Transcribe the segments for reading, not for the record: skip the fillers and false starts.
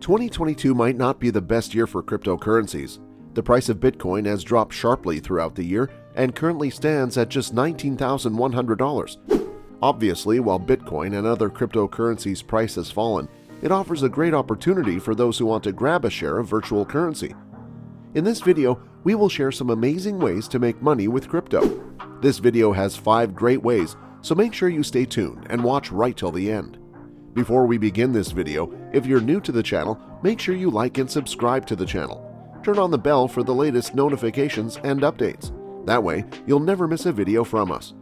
2022 might not be the best year for cryptocurrencies. The price of Bitcoin has dropped sharply throughout the year and currently stands at just $19,100. Obviously, while Bitcoin and other cryptocurrencies' price has fallen, it offers a great opportunity for those who want to grab a share of virtual currency. In this video, we will share some amazing ways to make money with crypto. This video has 5 great ways, so make sure you stay tuned and watch right till the end. Before we begin this video, if you're new to the channel, make sure you like and subscribe to the channel. Turn on the bell for the latest notifications and updates. That way, you'll never miss a video from us.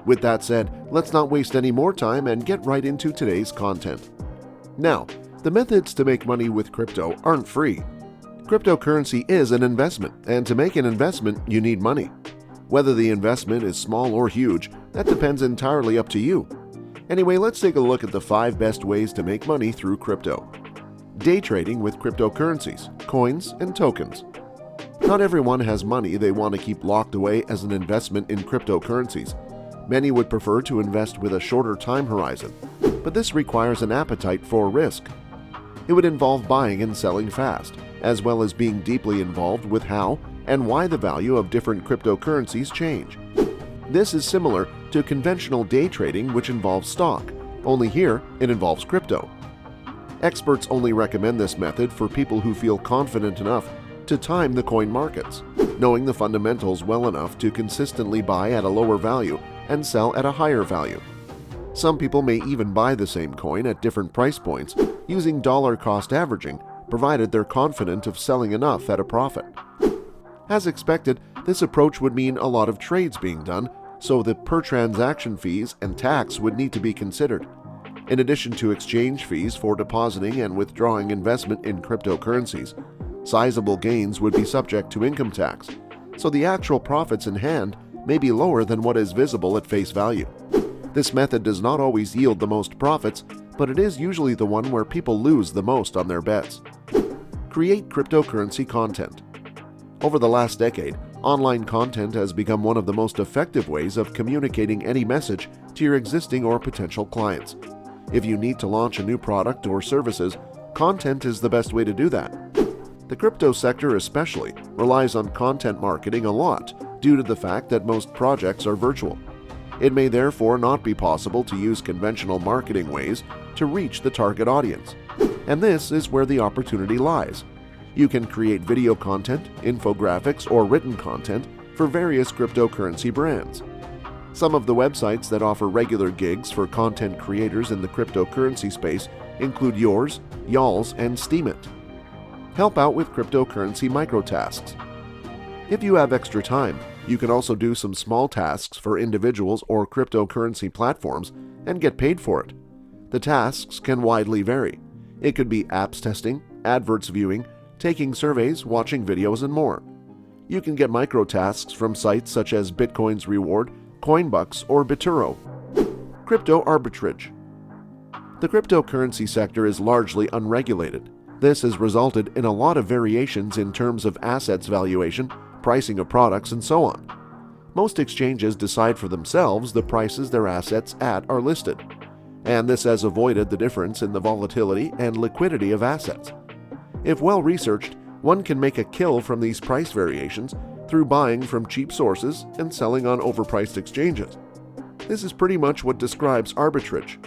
With that said, let's not waste any more time and get right into today's content. Now, the methods to make money with crypto aren't free. Cryptocurrency is an investment, and to make an investment, you need money. Whether the investment is small or huge, that depends entirely up to you. Anyway, let's take a look at the 5 best ways to make money through crypto. Day trading with cryptocurrencies, coins, and tokens. Not everyone has money they want to keep locked away as an investment in cryptocurrencies. Many would prefer to invest with a shorter time horizon, but this requires an appetite for risk. It would involve buying and selling fast, as well as being deeply involved with how and why the value of different cryptocurrencies change. This is similar to conventional day trading, which involves stock, only here it involves crypto. Experts only recommend this method for people who feel confident enough to time the coin markets, knowing the fundamentals well enough to consistently buy at a lower value and sell at a higher value. Some people may even buy the same coin at different price points using dollar cost averaging, provided they're confident of selling enough at a profit. As expected, this approach would mean a lot of trades being done, so the per-transaction fees and tax would need to be considered. In addition to exchange fees for depositing and withdrawing investment in cryptocurrencies, sizable gains would be subject to income tax, so the actual profits in hand may be lower than what is visible at face value. This method does not always yield the most profits, but it is usually the one where people lose the most on their bets. Create cryptocurrency content. Over the last decade, online content has become one of the most effective ways of communicating any message to your existing or potential clients. If you need to launch a new product or services, content is the best way to do that. The crypto sector especially relies on content marketing a lot due to the fact that most projects are virtual. It may therefore not be possible to use conventional marketing ways to reach the target audience. And this is where the opportunity lies. You can create video content, infographics, or written content for various cryptocurrency brands. Some of the websites that offer regular gigs for content creators in the cryptocurrency space include yours, Y'all's, and Steemit. Help out with cryptocurrency microtasks. If you have extra time, you can also do some small tasks for individuals or cryptocurrency platforms and get paid for it. The tasks can widely vary. It could be apps testing, adverts viewing, taking surveys, watching videos, and more. You can get microtasks from sites such as Bitcoin's Reward, Coinbucks, or Bituro. Crypto arbitrage. The cryptocurrency sector is largely unregulated. This has resulted in a lot of variations in terms of assets valuation, pricing of products, and so on. Most exchanges decide for themselves the prices their assets at are listed, and this has avoided the difference in the volatility and liquidity of assets. If well researched, one can make a kill from these price variations through buying from cheap sources and selling on overpriced exchanges. This is pretty much what describes arbitrage.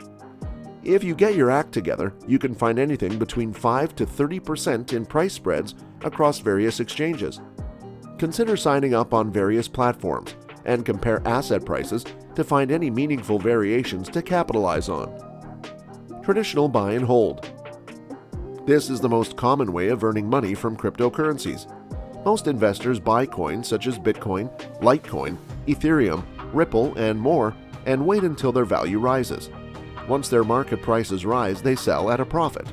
If you get your act together, you can find anything between 5 to 30% in price spreads across various exchanges. Consider signing up on various platforms and compare asset prices to find any meaningful variations to capitalize on. Traditional buy and hold. This is the most common way of earning money from cryptocurrencies. Most investors buy coins such as Bitcoin, Litecoin, Ethereum, Ripple, and more, and wait until their value rises. Once their market prices rise, they sell at a profit.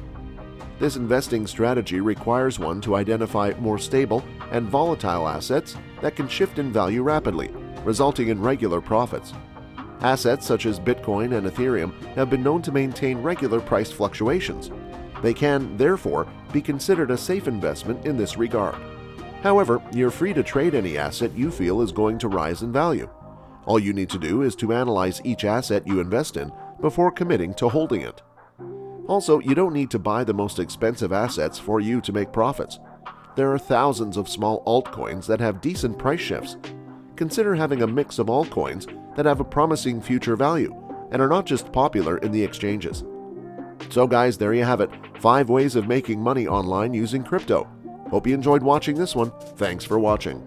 This investing strategy requires one to identify more stable and volatile assets that can shift in value rapidly, resulting in regular profits. Assets such as Bitcoin and Ethereum have been known to maintain regular price fluctuations. They can, therefore, be considered a safe investment in this regard. However, you're free to trade any asset you feel is going to rise in value. All you need to do is to analyze each asset you invest in before committing to holding it. Also, you don't need to buy the most expensive assets for you to make profits. There are thousands of small altcoins that have decent price shifts. Consider having a mix of altcoins that have a promising future value and are not just popular in the exchanges. So guys, there you have it, 5 ways of making money online using crypto. Hope you enjoyed watching this one. Thanks for watching.